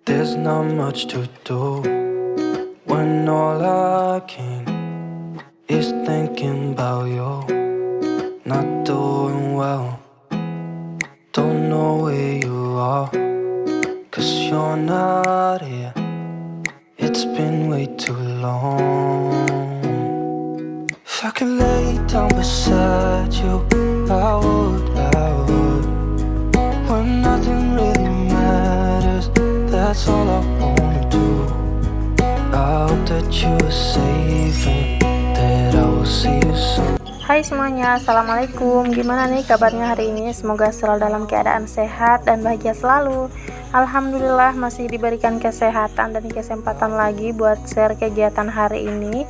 There's not much to do when all I can is thinking about you. Not doing well, don't know where you are, 'cause you're not here. It's been way too long. If I could lay down beside you, I would. When nothing really matters, that's all I wanna do. I hope that you are safe and that I will see you soon. Hai semuanya, assalamualaikum. Gimana nih kabarnya hari ini? Semoga selalu dalam keadaan sehat dan bahagia selalu. Alhamdulillah masih diberikan kesehatan dan kesempatan lagi buat share kegiatan hari ini.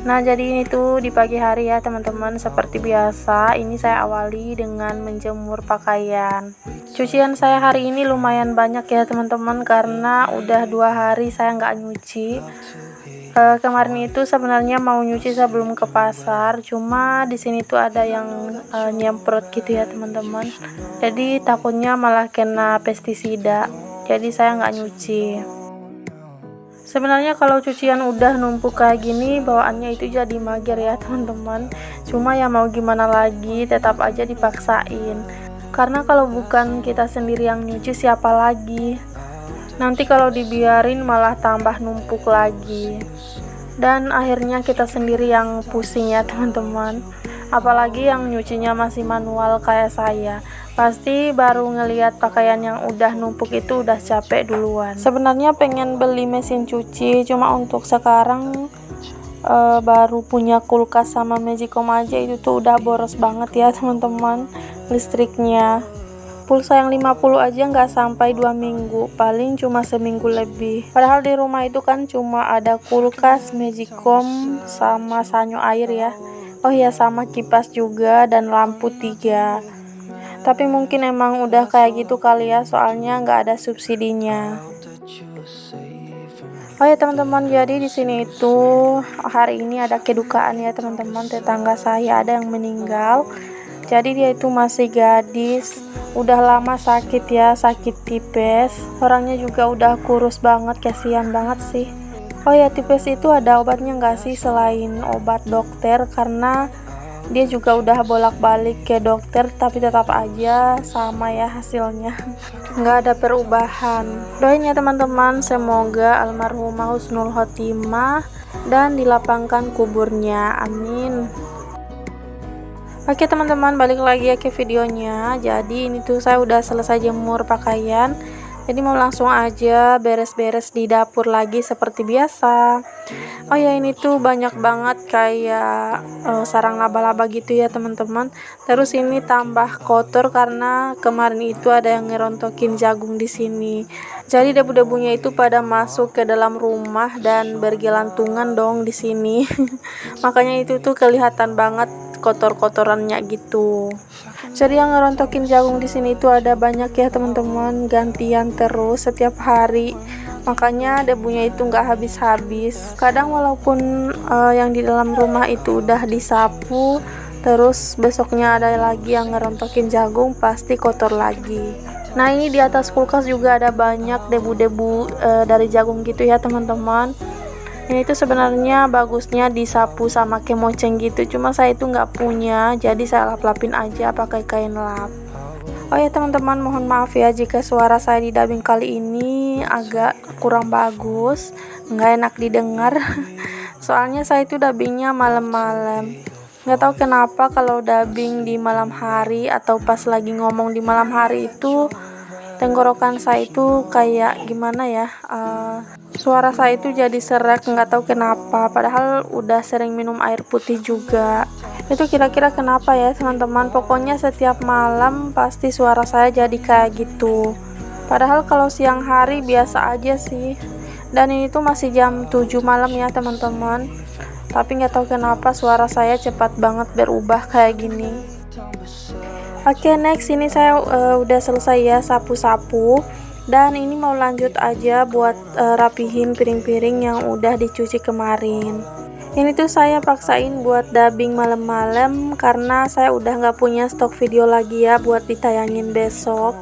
Nah, jadi ini tuh di pagi hari ya teman-teman. Seperti biasa, ini saya awali dengan menjemur pakaian. Cucian saya hari ini lumayan banyak ya teman-teman, karena udah 2 hari saya nggak nyuci. Kemarin itu sebenarnya mau nyuci sebelum ke pasar, cuma di sini tuh ada yang nyemprot gitu ya teman-teman. Jadi takutnya malah kena pestisida. Jadi saya nggak nyuci. Sebenarnya kalau cucian udah numpuk kayak gini, bawaannya itu jadi mager ya teman-teman. Cuma ya mau gimana lagi, tetap aja dipaksain. Karena kalau bukan kita sendiri yang nyuci, siapa lagi? Nanti kalau dibiarin malah tambah numpuk lagi. Dan akhirnya kita sendiri yang pusing ya teman-teman. Apalagi yang nyucinya masih manual kayak saya. Pasti baru ngelihat pakaian yang udah numpuk itu udah capek duluan. Sebenarnya pengen beli mesin cuci, cuma untuk sekarang baru punya kulkas sama magicom aja itu tuh udah boros banget ya teman-teman listriknya. Pulsa yang 50 aja nggak sampai 2 minggu, paling cuma seminggu lebih. Padahal di rumah itu kan cuma ada kulkas, magicom, sama sanyo air ya. Oh ya, sama kipas juga dan lampu 3. Tapi mungkin emang udah kayak gitu kali ya, soalnya nggak ada subsidinya. Oh ya teman-teman, jadi di sini itu hari ini ada kedukaan ya teman-teman. Tetangga saya ada yang meninggal. Jadi dia itu masih gadis, udah lama sakit ya, sakit tipes. Orangnya juga udah kurus banget, kasihan banget sih. Oh ya, tipes itu ada obatnya nggak sih selain obat dokter? Karena dia juga udah bolak-balik ke dokter, tapi tetap aja sama ya hasilnya. Nggak ada perubahan. Doain ya teman-teman, semoga almarhumah husnul khotimah dan dilapangkan kuburnya, amin. Oke teman-teman, balik lagi ya ke videonya. Jadi ini tuh saya udah selesai jemur pakaian, jadi mau langsung aja beres-beres di dapur lagi seperti biasa. Oh ya, ini tuh banyak banget kayak sarang laba-laba gitu ya teman-teman. Terus ini tambah kotor karena kemarin itu ada yang ngerontokin jagung di sini. Jadi debu-debunya itu pada masuk ke dalam rumah dan bergelantungan dong di sini. Makanya itu tuh kelihatan banget kotor-kotorannya gitu. Jadi yang ngerontokin jagung di sini itu ada banyak ya teman-teman, gantian terus setiap hari. Makanya debunya itu nggak habis-habis. Kadang walaupun yang di dalam rumah itu udah disapu, terus besoknya ada lagi yang ngerontokin jagung, pasti kotor lagi. Nah, ini di atas kulkas juga ada banyak debu-debu dari jagung gitu ya teman-teman. Ini tuh sebenarnya bagusnya disapu sama kemoceng gitu, cuma saya itu nggak punya, jadi saya lap-lapin aja pakai kain lap. Oh ya teman-teman, mohon maaf ya jika suara saya di dubbing kali ini agak kurang bagus, nggak enak didengar. Soalnya saya itu dubbingnya malam-malam. Nggak tahu kenapa kalau dubbing di malam hari atau pas lagi ngomong di malam hari itu tenggorokan saya itu kayak gimana ya, suara saya itu jadi serak, nggak tahu kenapa, padahal udah sering minum air putih juga. Itu kira-kira kenapa ya teman-teman. Pokoknya setiap malam pasti suara saya jadi kayak gitu, padahal kalau siang hari biasa aja sih. Dan ini tuh masih jam 7 malam ya teman-teman, tapi nggak tahu kenapa suara saya cepat banget berubah kayak gini. Oke, next ini saya udah selesai ya sapu-sapu, dan ini mau lanjut aja buat rapihin piring-piring yang udah dicuci kemarin. Ini tuh saya paksain buat dubbing malam-malam karena saya udah nggak punya stok video lagi ya buat ditayangin besok.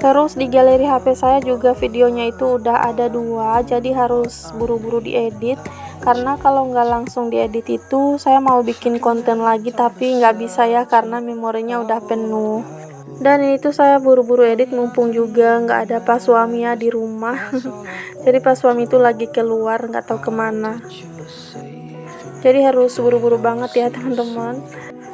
Terus di galeri HP saya juga videonya itu udah ada 2, jadi harus buru-buru diedit. Karena kalau nggak langsung diedit itu saya mau bikin konten lagi tapi nggak bisa ya karena memorinya udah penuh. Dan ini tuh saya buru-buru edit mumpung juga nggak ada pas suami ya di rumah. Jadi pas suami itu lagi keluar nggak tahu kemana. Jadi harus buru-buru banget ya teman-teman.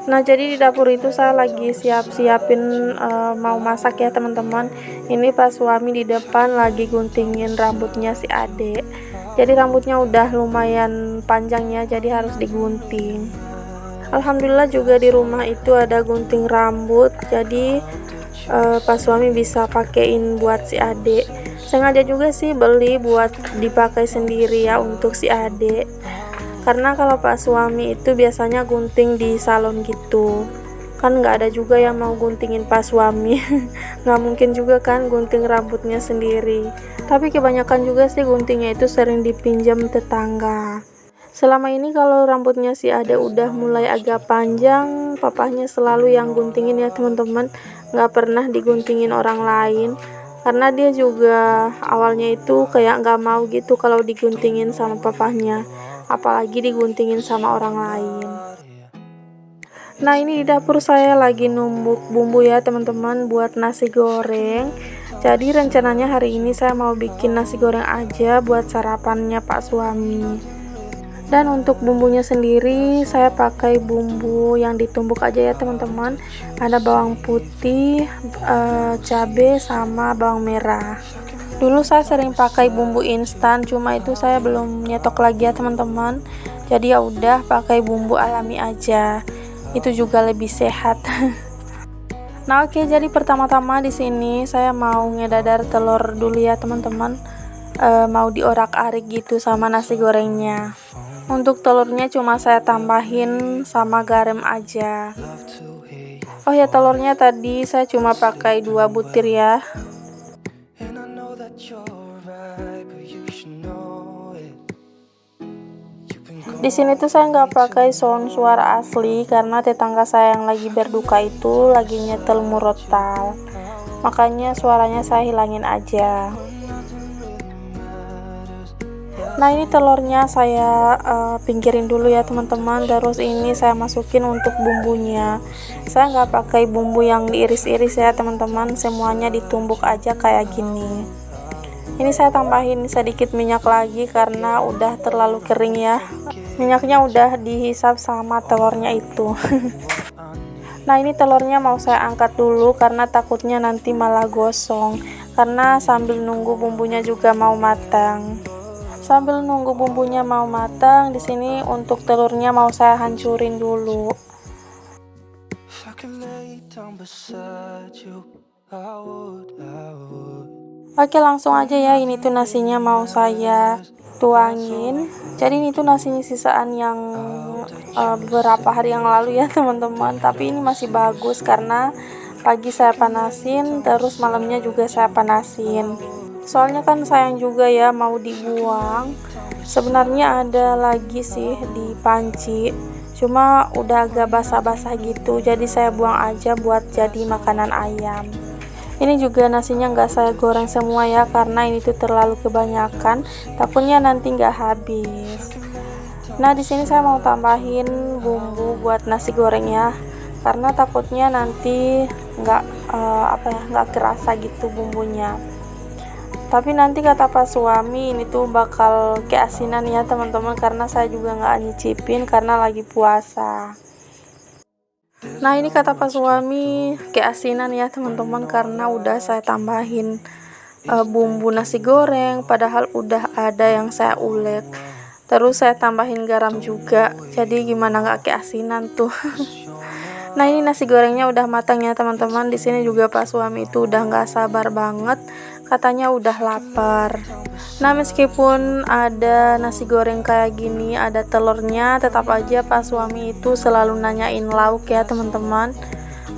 Nah jadi di dapur itu saya lagi siapin mau masak ya teman-teman. Ini pas suami di depan lagi guntingin rambutnya si adek. Jadi rambutnya udah lumayan panjang ya, jadi harus digunting. Alhamdulillah juga di rumah itu ada gunting rambut, jadi pas suami bisa pakein buat si adek. Sengaja juga sih beli buat dipakai sendiri ya untuk si adek. Karena kalau pas suami itu biasanya gunting di salon gitu, kan nggak ada juga yang mau guntingin pas suami. Nggak mungkin juga kan gunting rambutnya sendiri. Tapi kebanyakan juga sih guntingnya itu sering dipinjam tetangga. Selama ini kalau rambutnya si Ade udah mulai agak panjang, papahnya selalu yang guntingin ya teman-teman, nggak pernah diguntingin orang lain. Karena dia juga awalnya itu kayak nggak mau gitu kalau diguntingin sama papahnya, apalagi diguntingin sama orang lain. Nah ini di dapur saya lagi numbuk bumbu ya teman-teman buat nasi goreng. Jadi rencananya hari ini saya mau bikin nasi goreng aja buat sarapannya Pak Suami. Dan untuk bumbunya sendiri saya pakai bumbu yang ditumbuk aja ya teman-teman. Ada bawang putih, cabai sama bawang merah. Dulu saya sering pakai bumbu instan, cuma itu saya belum nyetok lagi ya teman-teman. Jadi ya udah pakai bumbu alami aja. Itu juga lebih sehat. Nah oke, jadi pertama-tama di sini saya mau ngedadar telur dulu ya teman-teman. Mau diorak-arik gitu sama nasi gorengnya. Untuk telurnya cuma saya tambahin sama garam aja. Oh ya, telurnya tadi saya cuma pakai 2 butir ya. Di sini tuh saya nggak pakai sound suara asli karena tetangga saya yang lagi berduka itu lagi nyetel murotal. Makanya suaranya saya hilangin aja. Nah ini telurnya saya pinggirin dulu ya teman-teman. Terus ini saya masukin untuk bumbunya. Saya nggak pakai bumbu yang diiris-iris ya teman-teman. Semuanya ditumbuk aja kayak gini. Ini saya tambahin sedikit minyak lagi karena udah terlalu kering ya. Minyaknya udah dihisap sama telurnya itu. Nah ini telurnya mau saya angkat dulu karena takutnya nanti malah gosong. Karena sambil nunggu bumbunya juga mau matang. Sambil nunggu bumbunya mau matang, di sini untuk telurnya mau saya hancurin dulu. Oke, langsung aja ya. Ini tuh nasinya mau saya tuangin. Jadi ini tuh nasinya sisaan yang beberapa hari yang lalu ya teman-teman. Tapi ini masih bagus karena pagi saya panasin, terus malamnya juga saya panasin. Soalnya kan sayang juga ya mau dibuang. Sebenarnya ada lagi sih di panci, cuma udah agak basah-basah gitu, jadi saya buang aja buat jadi makanan ayam. Ini juga nasinya nggak saya goreng semua ya karena ini tuh terlalu kebanyakan, takutnya nanti nggak habis. Nah di sini saya mau tambahin bumbu buat nasi goreng ya, karena takutnya nanti nggak kerasa gitu bumbunya. Tapi nanti kata Pak Suami ini tuh bakal keasinan ya teman-teman, karena saya juga nggak nyicipin karena lagi puasa. Nah ini kata Pak Suami keasinan ya teman-teman karena udah saya tambahin bumbu nasi goreng padahal udah ada yang saya ulek. Terus saya tambahin garam juga, jadi gimana nggak keasinan tuh. Nah ini nasi gorengnya udah matang ya teman-teman. Di sini juga Pak Suami itu udah nggak sabar banget, katanya udah lapar. Nah meskipun ada nasi goreng kayak gini, ada telurnya, tetap aja Pak Suami itu selalu nanyain lauk ya teman-teman.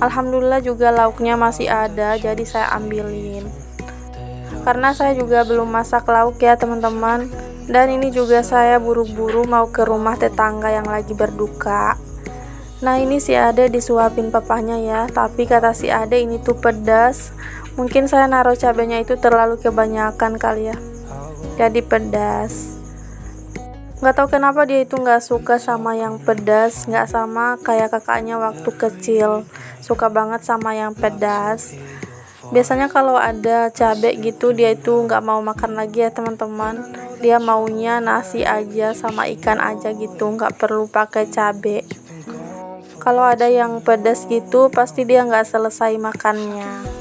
Alhamdulillah juga lauknya masih ada, jadi saya ambilin. Karena saya juga belum masak lauk ya teman-teman. Dan ini juga saya buru-buru mau ke rumah tetangga yang lagi berduka. Nah ini si Ade disuapin papahnya ya, tapi kata si Ade ini tuh pedas. Mungkin saya naruh cabenya itu terlalu kebanyakan kali ya, jadi pedas. Nggak tahu kenapa dia itu nggak suka sama yang pedas, nggak sama kayak kakaknya waktu kecil, suka banget sama yang pedas. Biasanya kalau ada cabai gitu dia itu nggak mau makan lagi ya teman-teman, dia maunya nasi aja sama ikan aja gitu, nggak perlu pakai cabai. Kalau ada yang pedas gitu pasti dia nggak selesai makannya.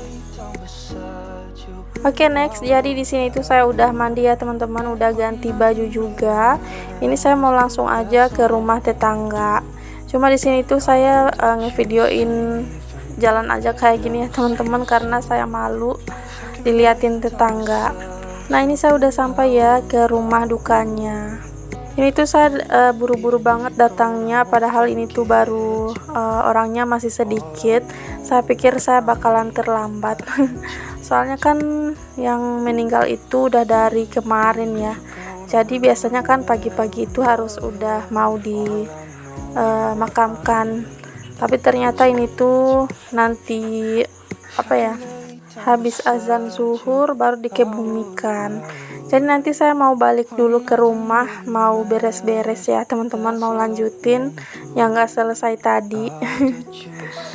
Oke, next, jadi di sini itu saya udah mandi ya teman-teman, udah ganti baju juga. Ini saya mau langsung aja ke rumah tetangga. Cuma di sini tuh saya ngevideoin jalan aja kayak gini ya teman-teman, karena saya malu diliatin tetangga. Nah, ini saya udah sampai ya ke rumah dukanya. Ini tuh saya buru-buru banget datangnya, padahal ini tuh baru orangnya masih sedikit. Saya pikir saya bakalan terlambat. Soalnya kan yang meninggal itu udah dari kemarin ya. Jadi biasanya kan pagi-pagi itu harus udah mau dimakamkan. Tapi ternyata ini tuh nanti habis azan zuhur baru dikebumikan. Jadi nanti saya mau balik dulu ke rumah, mau beres-beres ya teman-teman, mau lanjutin yang gak selesai tadi.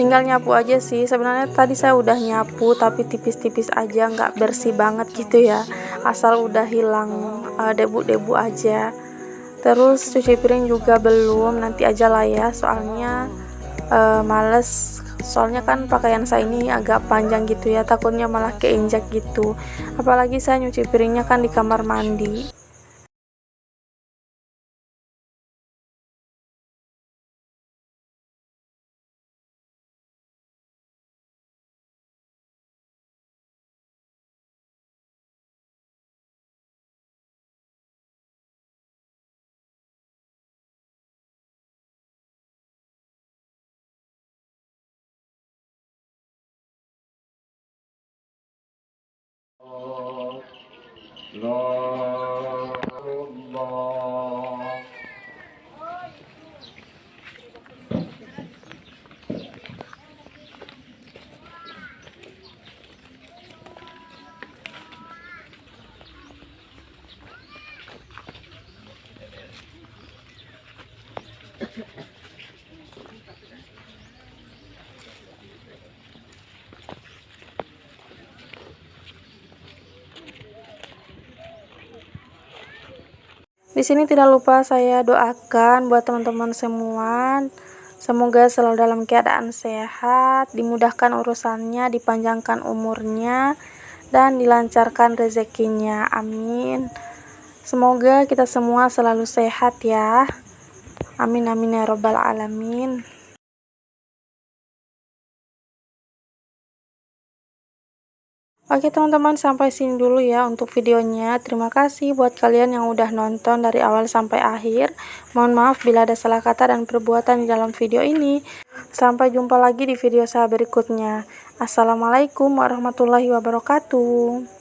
Tinggal nyapu aja sih, sebenarnya tadi saya udah nyapu tapi tipis-tipis aja, nggak bersih banget gitu ya, asal udah hilang debu-debu aja. Terus cuci piring juga belum, nanti aja lah ya, soalnya males. Soalnya kan pakaian saya ini agak panjang gitu ya, takutnya malah keinjak gitu, apalagi saya nyuci piringnya kan di kamar mandi. Di sini tidak lupa saya doakan buat teman-teman semua, semoga selalu dalam keadaan sehat, dimudahkan urusannya, dipanjangkan umurnya, dan dilancarkan rezekinya. Amin. Semoga kita semua selalu sehat ya. Amin amin ya robbal alamin. Oke teman-teman, sampai sini dulu ya untuk videonya. Terima kasih buat kalian yang udah nonton dari awal sampai akhir. Mohon maaf bila ada salah kata dan perbuatan di dalam video ini. Sampai jumpa lagi di video saya berikutnya. Assalamualaikum warahmatullahi wabarakatuh.